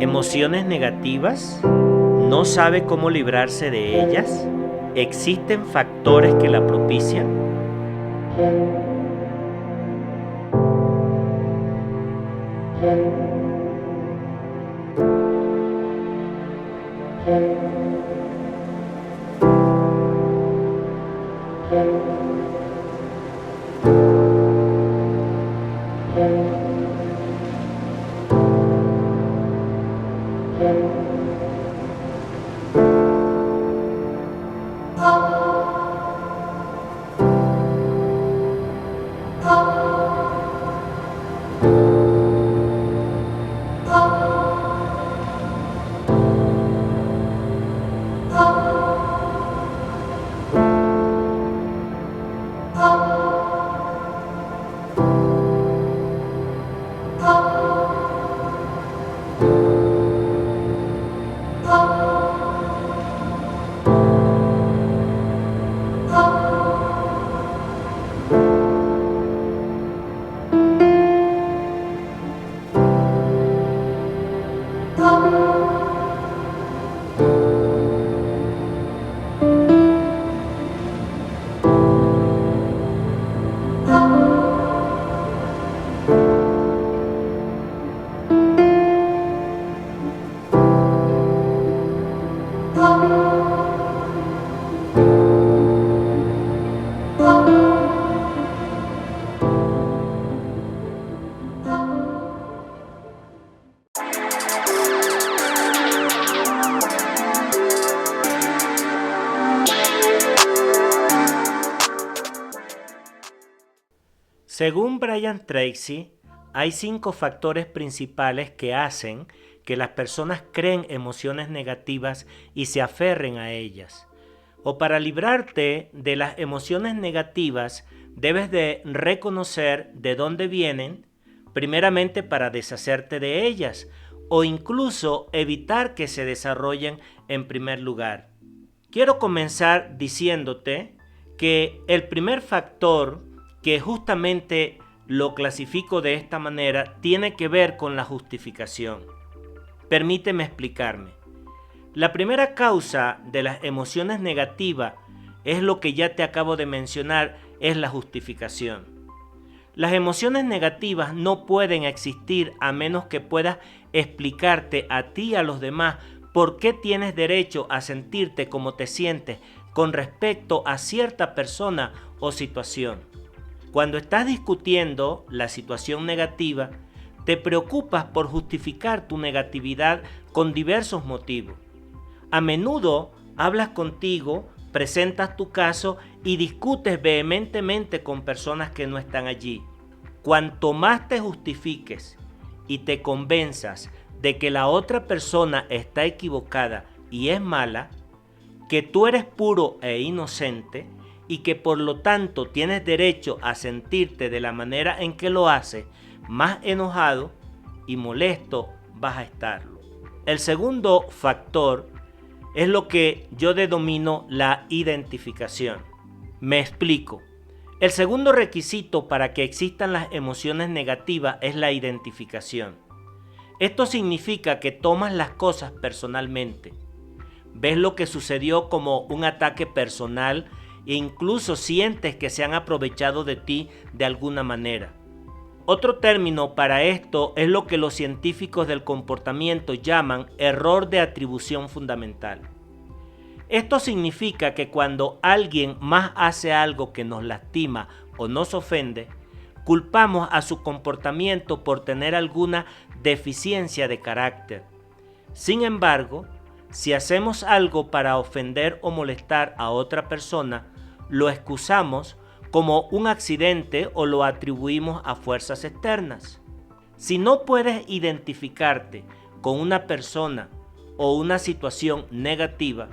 ¿Emociones negativas? ¿No sabe cómo librarse de ellas? ¿Existen factores que la propician? Según Brian Tracy, hay 5 factores principales que hacen que las personas creen emociones negativas y se aferren a ellas. O para librarte de las emociones negativas, debes de reconocer de dónde vienen, primeramente para deshacerte de ellas, o incluso evitar que se desarrollen en primer lugar. Quiero comenzar diciéndote que el primer factor, que justamente lo clasifico de esta manera, tiene que ver con la justificación. Permíteme explicarme. La primera causa de las emociones negativas es lo que ya te acabo de mencionar, es la justificación. Las emociones negativas no pueden existir a menos que puedas explicarte a ti y a los demás por qué tienes derecho a sentirte como te sientes con respecto a cierta persona o situación. Cuando estás discutiendo la situación negativa, te preocupas por justificar tu negatividad con diversos motivos. A menudo hablas contigo, presentas tu caso y discutes vehementemente con personas que no están allí. Cuanto más te justifiques y te convenzas de que la otra persona está equivocada y es mala, que tú eres puro e inocente y que por lo tanto tienes derecho a sentirte de la manera en que lo haces, más enojado y molesto vas a estarlo. El segundo factor es lo que yo denomino la identificación. Me explico. El segundo requisito para que existan las emociones negativas es la identificación. Esto significa que tomas las cosas personalmente. Ves lo que sucedió como un ataque personal e incluso sientes que se han aprovechado de ti de alguna manera. Otro término para esto es lo que los científicos del comportamiento llaman error de atribución fundamental. Esto significa que cuando alguien más hace algo que nos lastima o nos ofende, culpamos a su comportamiento por tener alguna deficiencia de carácter. Sin embargo, si hacemos algo para ofender o molestar a otra persona, lo excusamos como un accidente o lo atribuimos a fuerzas externas. Si no puedes identificarte con una persona o una situación negativa,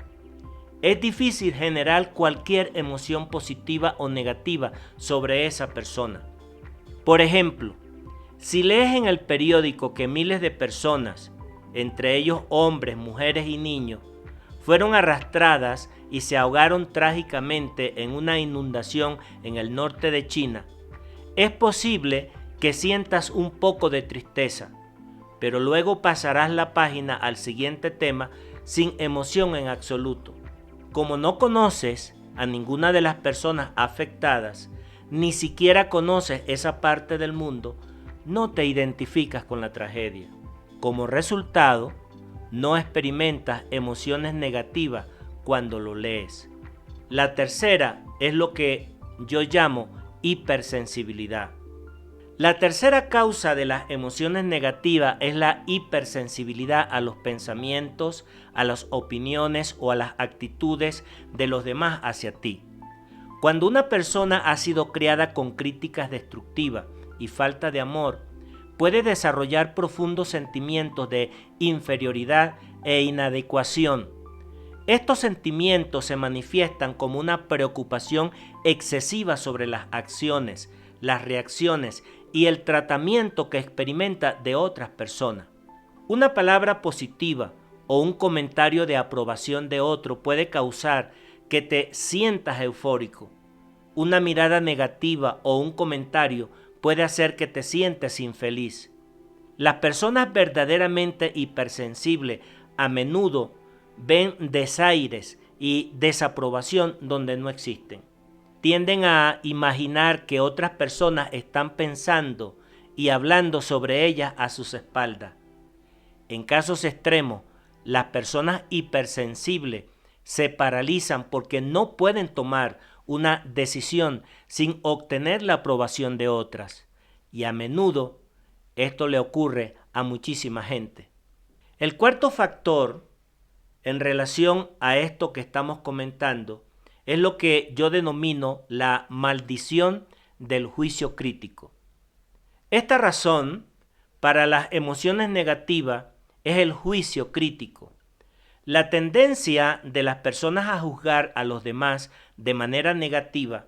es difícil generar cualquier emoción positiva o negativa sobre esa persona. Por ejemplo, si lees en el periódico que miles de personas, entre ellos hombres, mujeres y niños, fueron arrastradas y se ahogaron trágicamente en una inundación en el norte de China, es posible que sientas un poco de tristeza, pero luego pasarás la página al siguiente tema sin emoción en absoluto. Como no conoces a ninguna de las personas afectadas, ni siquiera conoces esa parte del mundo, no te identificas con la tragedia. Como resultado, no experimentas emociones negativas cuando lo lees. La tercera es lo que yo llamo hipersensibilidad. La tercera causa de las emociones negativas es la hipersensibilidad a los pensamientos, a las opiniones o a las actitudes de los demás hacia ti. Cuando una persona ha sido criada con críticas destructivas y falta de amor, puede desarrollar profundos sentimientos de inferioridad e inadecuación. Estos sentimientos se manifiestan como una preocupación excesiva sobre las acciones, las reacciones y el tratamiento que experimenta de otras personas. Una palabra positiva o un comentario de aprobación de otro puede causar que te sientas eufórico. Una mirada negativa o un comentario puede hacer que te sientas infeliz. Las personas verdaderamente hipersensibles a menudo ven desaires y desaprobación donde no existen. Tienden a imaginar que otras personas están pensando y hablando sobre ellas a sus espaldas. En casos extremos, las personas hipersensibles se paralizan porque no pueden tomar una decisión sin obtener la aprobación de otras. Y a menudo esto le ocurre a muchísima gente. El cuarto factor en relación a esto que estamos comentando es lo que yo denomino la maldición del juicio crítico. Esta razón para las emociones negativas es el juicio crítico. La tendencia de las personas a juzgar a los demás de manera negativa,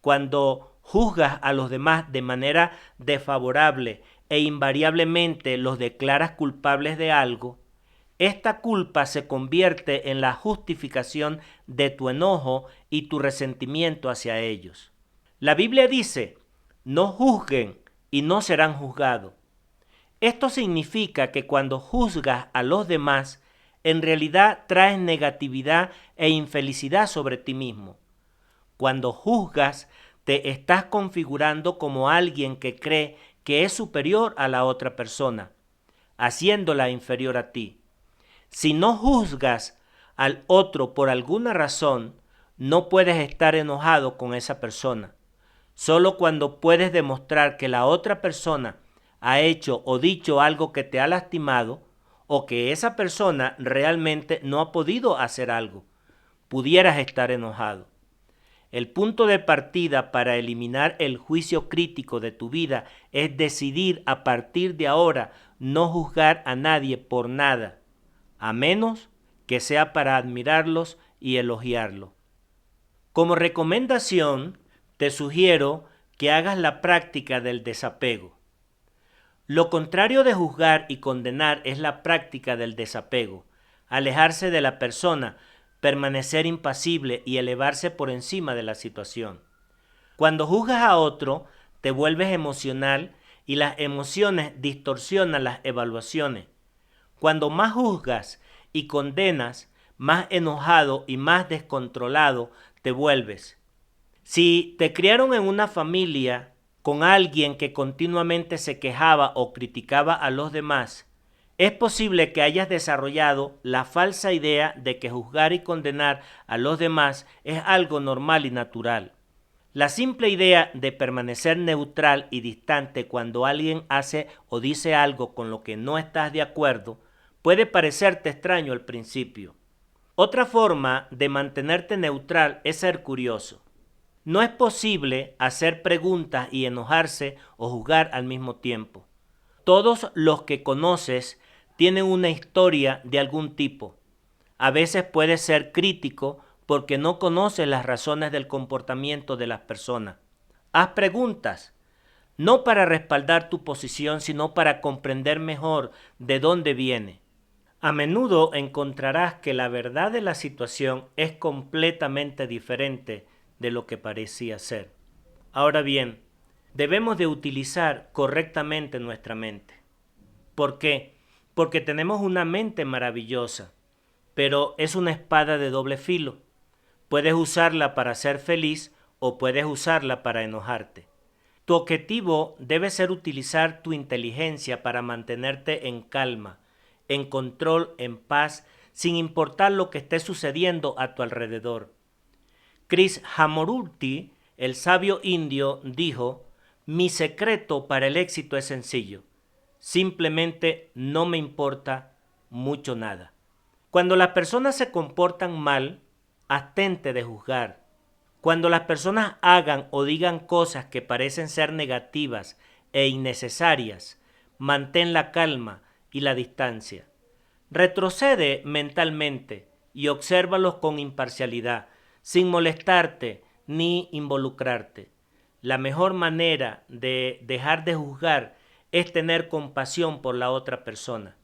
cuando juzgas a los demás de manera desfavorable e invariablemente los declaras culpables de algo, esta culpa se convierte en la justificación de tu enojo y tu resentimiento hacia ellos. La Biblia dice, no juzguen y no serán juzgados. Esto significa que cuando juzgas a los demás, en realidad traes negatividad e infelicidad sobre ti mismo. Cuando juzgas, te estás configurando como alguien que cree que es superior a la otra persona, haciéndola inferior a ti. Si no juzgas al otro por alguna razón, no puedes estar enojado con esa persona. Solo cuando puedes demostrar que la otra persona ha hecho o dicho algo que te ha lastimado, o que esa persona realmente no ha podido hacer algo, pudieras estar enojado. El punto de partida para eliminar el juicio crítico de tu vida es decidir a partir de ahora no juzgar a nadie por nada, a menos que sea para admirarlos y elogiarlos. Como recomendación, te sugiero que hagas la práctica del desapego. Lo contrario de juzgar y condenar es la práctica del desapego, alejarse de la persona, permanecer impasible y elevarse por encima de la situación. Cuando juzgas a otro, te vuelves emocional y las emociones distorsionan las evaluaciones. Cuando más juzgas y condenas, más enojado y más descontrolado te vuelves. Si te criaron en una familia con alguien que continuamente se quejaba o criticaba a los demás, es posible que hayas desarrollado la falsa idea de que juzgar y condenar a los demás es algo normal y natural. La simple idea de permanecer neutral y distante cuando alguien hace o dice algo con lo que no estás de acuerdo puede parecerte extraño al principio. Otra forma de mantenerte neutral es ser curioso. No es posible hacer preguntas y enojarse o juzgar al mismo tiempo. Todos los que conoces tienen una historia de algún tipo. A veces puedes ser crítico porque no conoces las razones del comportamiento de las personas. Haz preguntas, no para respaldar tu posición, sino para comprender mejor de dónde viene. A menudo encontrarás que la verdad de la situación es completamente diferente de lo que parecía ser. Ahora bien, debemos de utilizar correctamente nuestra mente. ¿Por qué? porque tenemos una mente maravillosa, pero es una espada de doble filo. Puedes usarla para ser feliz o puedes usarla para enojarte. Tu objetivo debe ser utilizar tu inteligencia para mantenerte en calma, en control, en paz, sin importar lo que esté sucediendo a tu alrededor. Krishnamurti, el sabio indio, dijo: "Mi secreto para el éxito es sencillo. Simplemente no me importa mucho nada". Cuando las personas se comportan mal, abstente de juzgar. Cuando las personas hagan o digan cosas que parecen ser negativas e innecesarias, mantén la calma y la distancia. Retrocede mentalmente y obsérvalos con imparcialidad, sin molestarte ni involucrarte. La mejor manera de dejar de juzgar es tener compasión por la otra persona.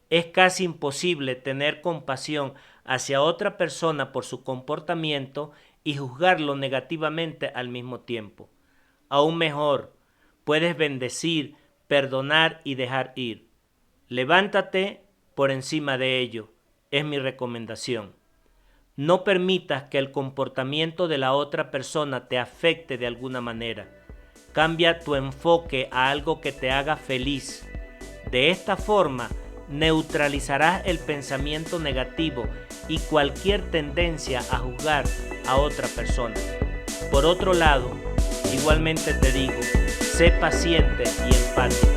Es casi imposible tener compasión hacia otra persona por su comportamiento y juzgarlo negativamente al mismo tiempo. Aún mejor, puedes bendecir, perdonar y dejar ir. Levántate por encima de ello, es mi recomendación. No permitas que el comportamiento de la otra persona te afecte de alguna manera. Cambia tu enfoque a algo que te haga feliz. De esta forma, neutralizarás el pensamiento negativo y cualquier tendencia a juzgar a otra persona. Por otro lado, igualmente te digo, sé paciente y empático.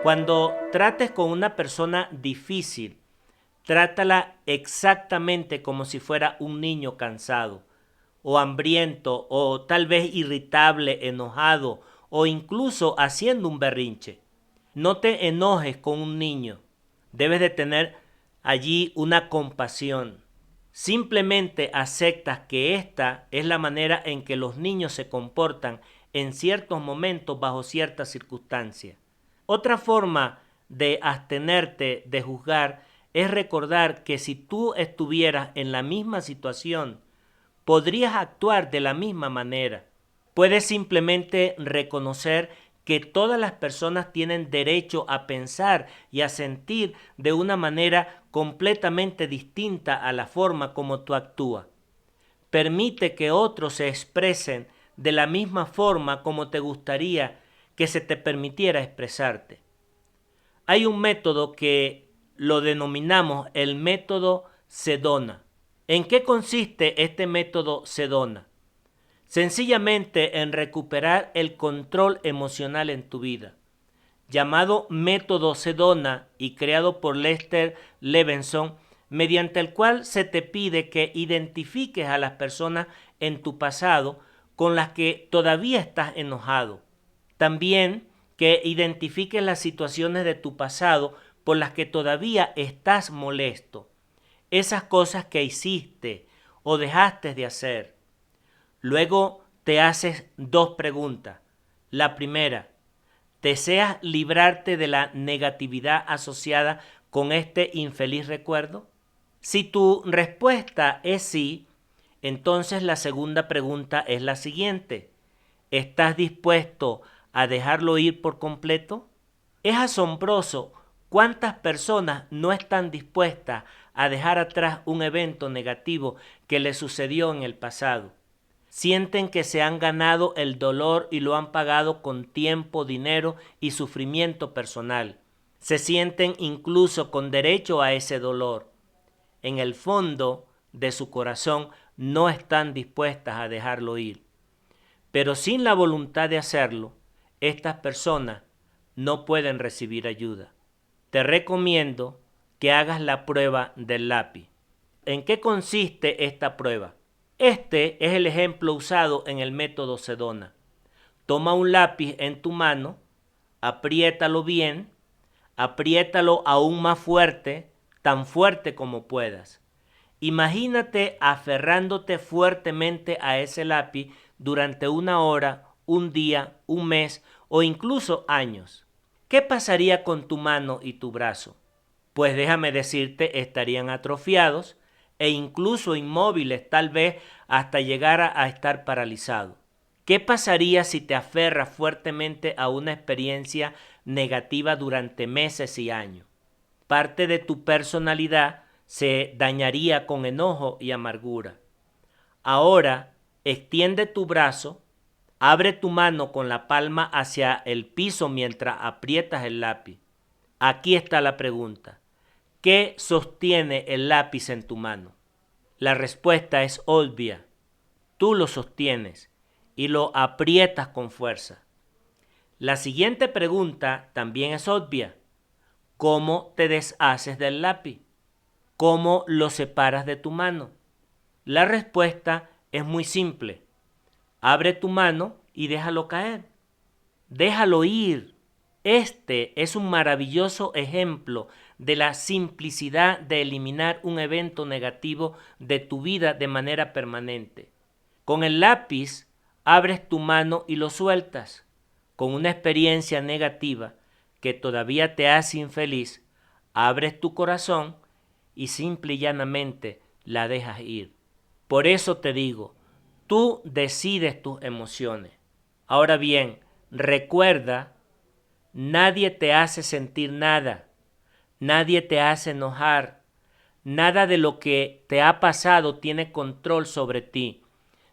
Cuando trates con una persona difícil, trátala exactamente como si fuera un niño cansado, o hambriento, o tal vez irritable, enojado, o incluso haciendo un berrinche. No te enojes con un niño. Debes de tener allí una compasión. Simplemente aceptas que esta es la manera en que los niños se comportan en ciertos momentos bajo ciertas circunstancias. Otra forma de abstenerte de juzgar es recordar que si tú estuvieras en la misma situación, podrías actuar de la misma manera. Puedes simplemente reconocer que todas las personas tienen derecho a pensar y a sentir de una manera completamente distinta a la forma como tú actúas. Permite que otros se expresen de la misma forma como te gustaría que se te permitiera expresarte. Hay un método que lo denominamos el método Sedona. ¿En qué consiste este método Sedona? Sencillamente en recuperar el control emocional en tu vida. Llamado método Sedona y creado por Lester Levinson, mediante el cual se te pide que identifiques a las personas en tu pasado con las que todavía estás enojado. También que identifiques las situaciones de tu pasado por las que todavía estás molesto. Esas cosas que hiciste o dejaste de hacer. Luego te haces dos preguntas. La primera, ¿deseas librarte de la negatividad asociada con este infeliz recuerdo? Si tu respuesta es sí, entonces la segunda pregunta es la siguiente. ¿Estás dispuesto a dejarlo ir por completo? Es asombroso cuántas personas no están dispuestas a dejar atrás un evento negativo que les sucedió en el pasado. Sienten que se han ganado el dolor y lo han pagado con tiempo, dinero y sufrimiento personal. Se sienten incluso con derecho a ese dolor. En el fondo de su corazón no están dispuestas a dejarlo ir. Pero sin la voluntad de hacerlo, estas personas no pueden recibir ayuda. Te recomiendo que hagas la prueba del lápiz. ¿En qué consiste esta prueba? Este es el ejemplo usado en el método Sedona. Toma un lápiz en tu mano, apriétalo bien, apriétalo aún más fuerte, tan fuerte como puedas. Imagínate aferrándote fuertemente a ese lápiz durante una hora, un día, un mes o incluso años. ¿Qué pasaría con tu mano y tu brazo? Pues déjame decirte, estarían atrofiados e incluso inmóviles, tal vez hasta llegar a estar paralizado. ¿Qué pasaría si te aferras fuertemente a una experiencia negativa durante meses y años? Parte de tu personalidad se dañaría con enojo y amargura. Ahora, extiende tu brazo, abre tu mano con la palma hacia el piso mientras aprietas el lápiz. Aquí está la pregunta. ¿Qué sostiene el lápiz en tu mano? La respuesta es obvia. Tú lo sostienes y lo aprietas con fuerza. La siguiente pregunta también es obvia. ¿Cómo te deshaces del lápiz? ¿Cómo lo separas de tu mano? La respuesta es muy simple. Abre tu mano y déjalo caer. Déjalo ir. Este es un maravilloso ejemplo de la simplicidad de eliminar un evento negativo de tu vida de manera permanente. Con el lápiz abres tu mano y lo sueltas. Con una experiencia negativa que todavía te hace infeliz, abres tu corazón y simple y llanamente la dejas ir. Por eso te digo, tú decides tus emociones. Ahora bien, recuerda, nadie te hace sentir nada, nadie te hace enojar, nada de lo que te ha pasado tiene control sobre ti.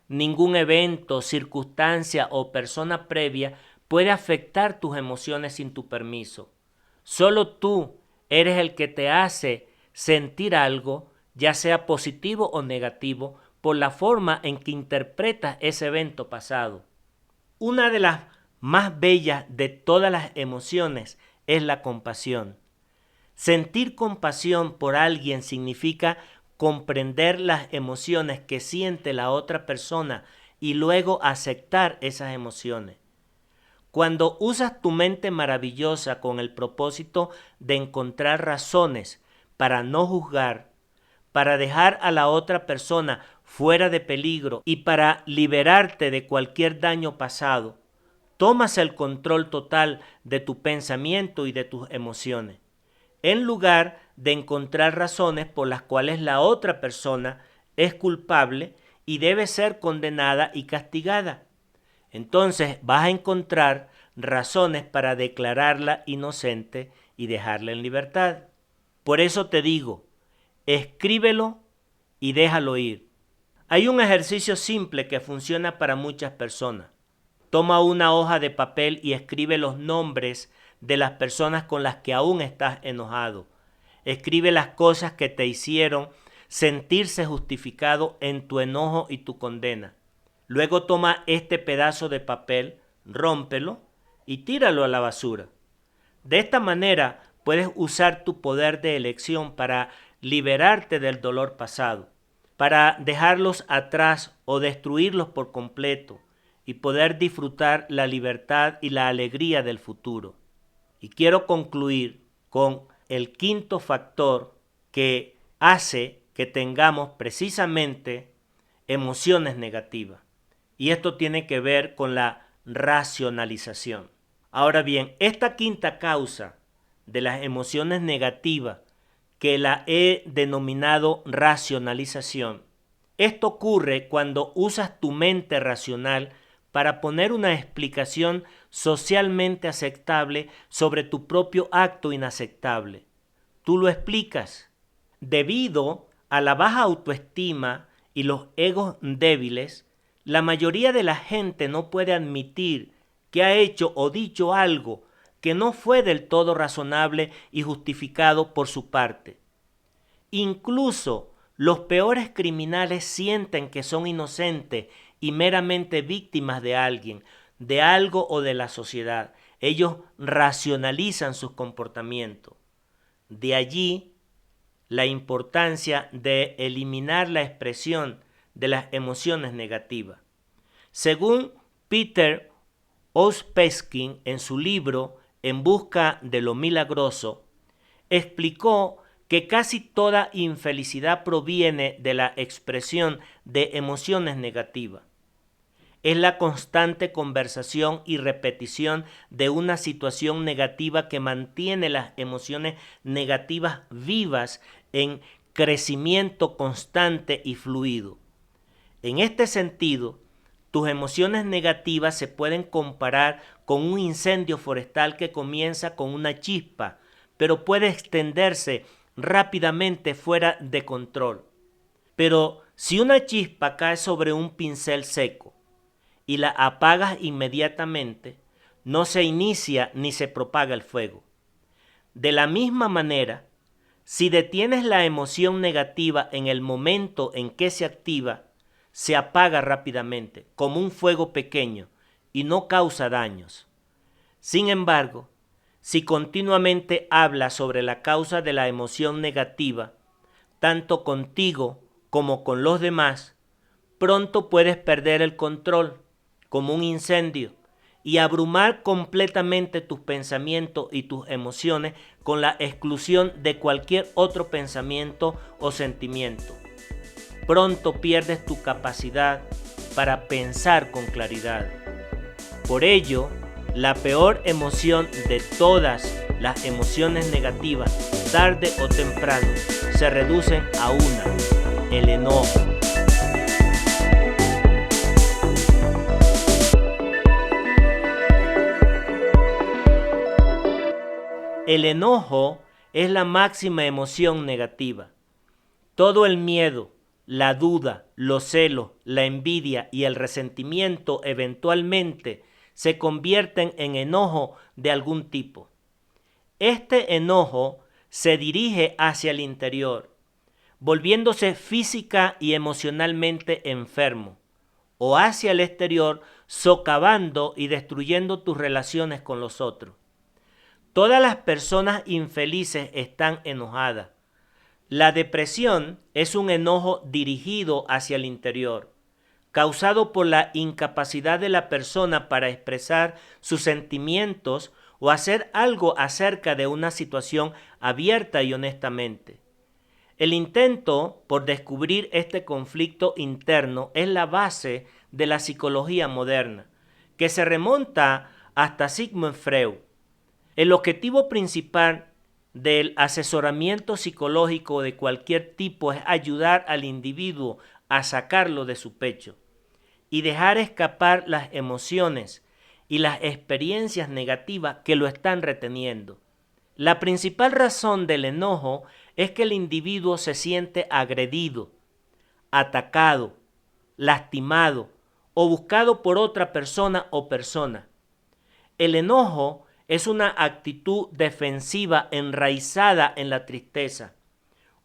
Ningún evento, circunstancia o persona previa puede afectar tus emociones sin tu permiso. Solo tú eres el que te hace sentir algo, ya sea positivo o negativo, por la forma en que interpretas ese evento pasado. Una de las más bellas de todas las emociones es la compasión. Sentir compasión por alguien significa comprender las emociones que siente la otra persona y luego aceptar esas emociones. Cuando usas tu mente maravillosa con el propósito de encontrar razones para no juzgar, para dejar a la otra persona fuera de peligro y para liberarte de cualquier daño pasado, tomas el control total de tu pensamiento y de tus emociones, en lugar de encontrar razones por las cuales la otra persona es culpable y debe ser condenada y castigada. Entonces vas a encontrar razones para declararla inocente y dejarla en libertad. Por eso te digo, escríbelo y déjalo ir. Hay un ejercicio simple que funciona para muchas personas. Toma una hoja de papel y escribe los nombres de las personas con las que aún estás enojado. Escribe las cosas que te hicieron sentirse justificado en tu enojo y tu condena. Luego toma este pedazo de papel, rómpelo y tíralo a la basura. De esta manera puedes usar tu poder de elección para liberarte del dolor pasado, para dejarlos atrás o destruirlos por completo y poder disfrutar la libertad y la alegría del futuro. Y quiero concluir con el quinto factor que hace que tengamos precisamente emociones negativas. Y esto tiene que ver con la racionalización. Ahora bien, esta quinta causa de las emociones negativas, que la he denominado racionalización, esto ocurre cuando usas tu mente racional para poner una explicación socialmente aceptable sobre tu propio acto inaceptable. Tú lo explicas. Debido a la baja autoestima y los egos débiles, la mayoría de la gente no puede admitir que ha hecho o dicho algo que no fue del todo razonable y justificado por su parte. Incluso los peores criminales sienten que son inocentes y meramente víctimas de alguien, de algo o de la sociedad. Ellos racionalizan sus comportamientos. De allí la importancia de eliminar la expresión de las emociones negativas. Según Peter Ospeskin, en su libro En busca de lo milagroso, explicó que casi toda infelicidad proviene de la expresión de emociones negativas. Es la constante conversación y repetición de una situación negativa que mantiene las emociones negativas vivas en crecimiento constante y fluido. En este sentido, tus emociones negativas se pueden comparar con un incendio forestal que comienza con una chispa, pero puede extenderse rápidamente fuera de control. Pero si una chispa cae sobre un pincel seco y la apagas inmediatamente, no se inicia ni se propaga el fuego. De la misma manera, si detienes la emoción negativa en el momento en que se activa, se apaga rápidamente, como un fuego pequeño, y no causa daños. Sin embargo, si continuamente hablas sobre la causa de la emoción negativa, tanto contigo como con los demás, pronto puedes perder el control, como un incendio, y abrumar completamente tus pensamientos y tus emociones con la exclusión de cualquier otro pensamiento o sentimiento. Pronto pierdes tu capacidad para pensar con claridad. Por ello, la peor emoción de todas las emociones negativas, tarde o temprano, se reducen a una: el enojo. El enojo es la máxima emoción negativa. Todo el miedo, la duda, los celos, la envidia y el resentimiento eventualmente se convierten en enojo de algún tipo. Este enojo se dirige hacia el interior, volviéndose física y emocionalmente enfermo, o hacia el exterior, socavando y destruyendo tus relaciones con los otros. Todas las personas infelices están enojadas. La depresión es un enojo dirigido hacia el interior, causado por la incapacidad de la persona para expresar sus sentimientos o hacer algo acerca de una situación abierta y honestamente. El intento por descubrir este conflicto interno es la base de la psicología moderna, que se remonta hasta Sigmund Freud. El objetivo principal del asesoramiento psicológico de cualquier tipo es ayudar al individuo a sacarlo de su pecho y dejar escapar las emociones y las experiencias negativas que lo están reteniendo. La principal razón del enojo es que el individuo se siente agredido, atacado, lastimado o buscado por otra persona o persona. El enojo es una actitud defensiva enraizada en la tristeza,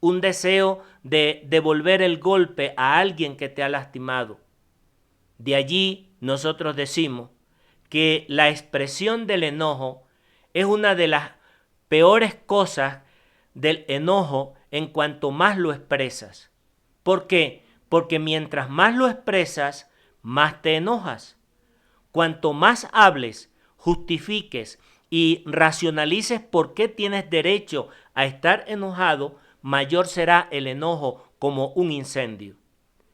un deseo de devolver el golpe a alguien que te ha lastimado. De allí nosotros decimos que la expresión del enojo es una de las peores cosas del enojo en cuanto más lo expresas. ¿Por qué? Porque mientras más lo expresas, más te enojas. Cuanto más hables, justifiques y racionalices por qué tienes derecho a estar enojado, mayor será el enojo como un incendio.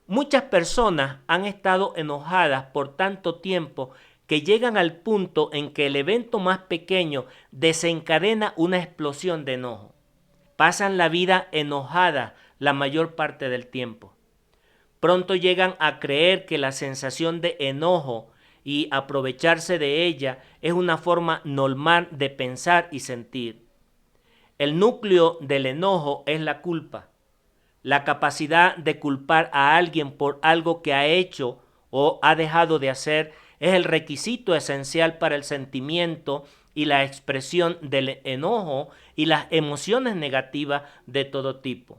Muchas personas han estado enojadas por tanto tiempo que llegan al punto en que el evento más pequeño desencadena una explosión de enojo. Pasan la vida enojadas la mayor parte del tiempo. Pronto llegan a creer que la sensación de enojo y aprovecharse de ella es una forma normal de pensar y sentir. El núcleo del enojo es la culpa. La capacidad de culpar a alguien por algo que ha hecho o ha dejado de hacer es el requisito esencial para el sentimiento y la expresión del enojo y las emociones negativas de todo tipo.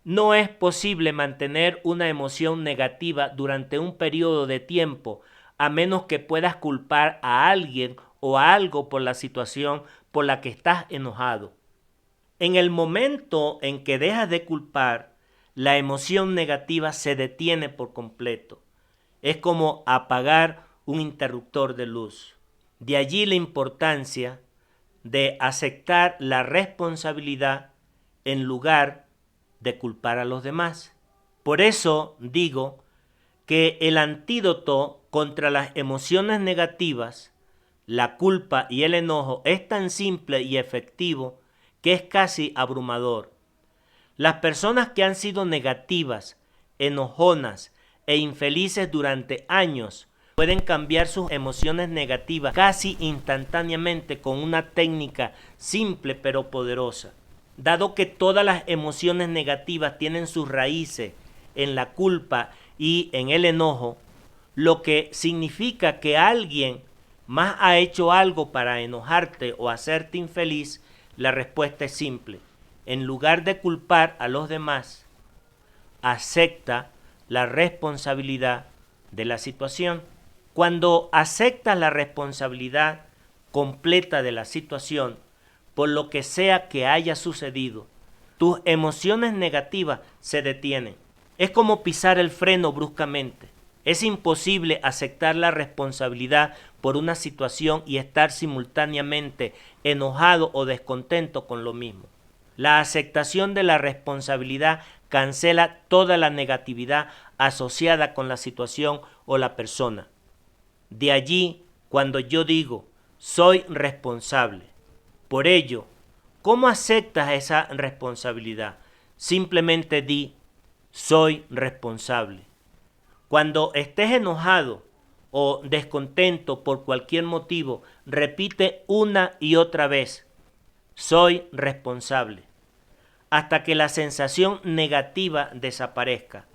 No es posible mantener una emoción negativa durante un periodo de tiempo a menos que puedas culpar a alguien o a algo por la situación por la que estás enojado. En el momento en que dejas de culpar, la emoción negativa se detiene por completo. Es como apagar un interruptor de luz. De allí la importancia de aceptar la responsabilidad en lugar de culpar a los demás. Por eso digo que el antídoto contra las emociones negativas, la culpa y el enojo, es tan simple y efectivo que es casi abrumador. Las personas que han sido negativas, enojonas e infelices durante años pueden cambiar sus emociones negativas casi instantáneamente con una técnica simple pero poderosa. Dado que todas las emociones negativas tienen sus raíces en la culpa y en el enojo, lo que significa que alguien más ha hecho algo para enojarte o hacerte infeliz, la respuesta es simple. En lugar de culpar a los demás, acepta la responsabilidad de la situación. Cuando aceptas la responsabilidad completa de la situación, por lo que sea que haya sucedido, tus emociones negativas se detienen. Es como pisar el freno bruscamente. Es imposible aceptar la responsabilidad por una situación y estar simultáneamente enojado o descontento con lo mismo. La aceptación de la responsabilidad cancela toda la negatividad asociada con la situación o la persona. De allí, cuando yo digo, soy responsable. Por ello, ¿cómo aceptas esa responsabilidad? Simplemente di, soy responsable. Cuando estés enojado o descontento por cualquier motivo, repite una y otra vez, soy responsable, hasta que la sensación negativa desaparezca.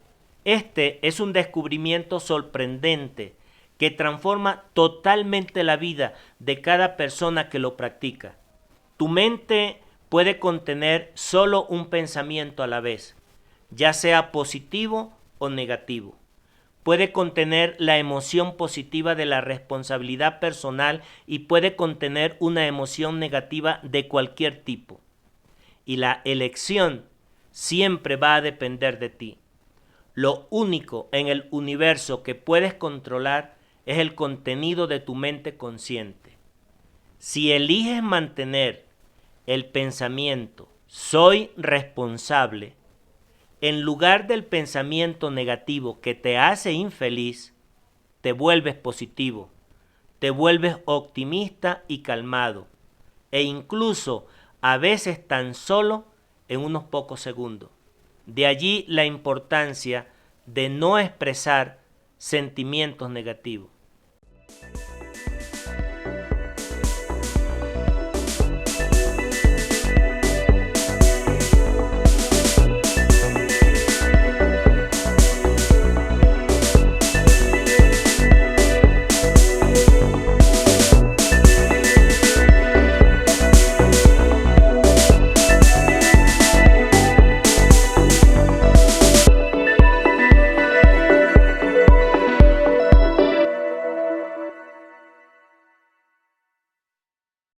Este es un descubrimiento sorprendente que transforma totalmente la vida de cada persona que lo practica. Tu mente puede contener solo un pensamiento a la vez, ya sea positivo o negativo. Puede contener la emoción positiva de la responsabilidad personal y puede contener una emoción negativa de cualquier tipo. Y la elección siempre va a depender de ti. Lo único en el universo que puedes controlar es el contenido de tu mente consciente. Si eliges mantener el pensamiento soy responsable, en lugar del pensamiento negativo que te hace infeliz, te vuelves positivo, te vuelves optimista y calmado, e incluso a veces tan solo en unos pocos segundos. De allí la importancia de no expresar sentimientos negativos.